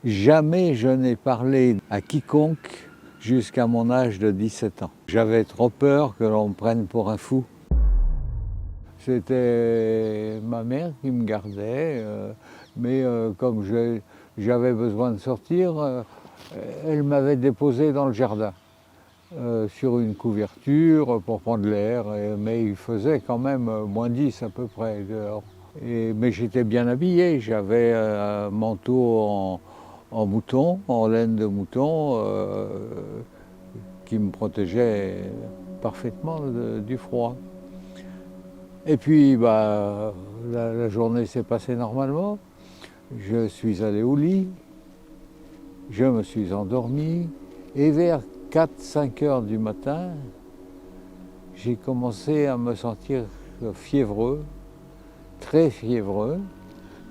Jamais je n'ai parlé à quiconque jusqu'à mon âge de 17 ans. J'avais trop peur que l'on me prenne pour un fou. C'était ma mère qui me gardait, mais comme j'avais besoin de sortir, elle m'avait déposé dans le jardin, sur une couverture pour prendre l'air, mais il faisait quand même -10 à peu près dehors. Mais j'étais bien habillé, j'avais un manteau en mouton, en laine de mouton, qui me protégeait parfaitement du froid. Et puis la journée s'est passée normalement. Je suis allé au lit, je me suis endormi, et vers 4-5 heures du matin, j'ai commencé à me sentir fiévreux, très fiévreux.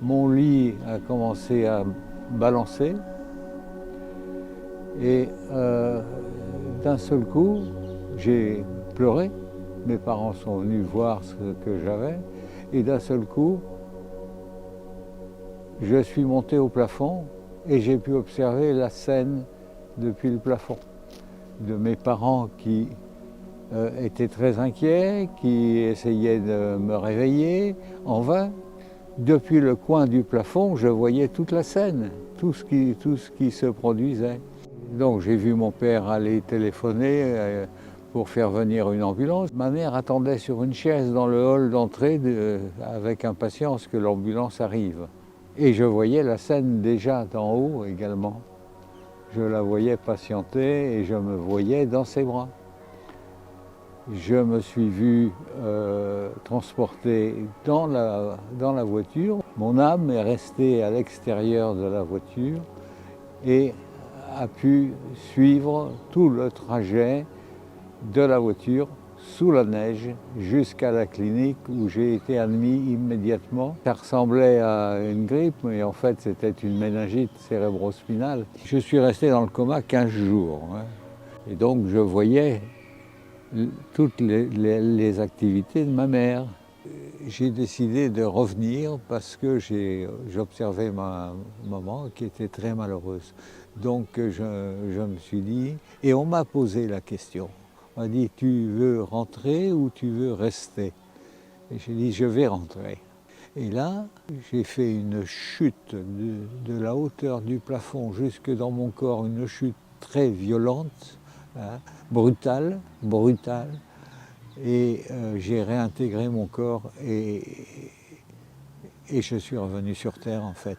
Mon lit a commencé à balancer et d'un seul coup, j'ai pleuré. Mes parents sont venus voir ce que j'avais et d'un seul coup, je suis monté au plafond et j'ai pu observer la scène depuis le plafond de mes parents qui étaient très inquiets, qui essayaient de me réveiller en vain. Depuis le coin du plafond, je voyais toute la scène, tout ce qui se produisait. Donc j'ai vu mon père aller téléphoner pour faire venir une ambulance. Ma mère attendait sur une chaise dans le hall d'entrée avec impatience que l'ambulance arrive. Et je voyais la scène déjà d'en haut également. Je la voyais patienter et je me voyais dans ses bras. Je me suis vu transporté dans la voiture. Mon âme est restée à l'extérieur de la voiture et a pu suivre tout le trajet de la voiture sous la neige jusqu'à la clinique où j'ai été admis immédiatement. Ça ressemblait à une grippe, mais en fait c'était une méningite cérébrospinale. Je suis resté dans le coma 15 jours. Et donc je voyais toutes les activités de ma mère. J'ai décidé de revenir parce que j'observais ma maman qui était très malheureuse. Donc je me suis dit, et on m'a posé la question, on m'a dit tu veux rentrer ou tu veux rester? Et j'ai dit je vais rentrer. Et là, j'ai fait une chute de la hauteur du plafond jusque dans mon corps, une chute très violente, hein, brutale. Et j'ai réintégré mon corps et je suis revenu sur Terre en fait.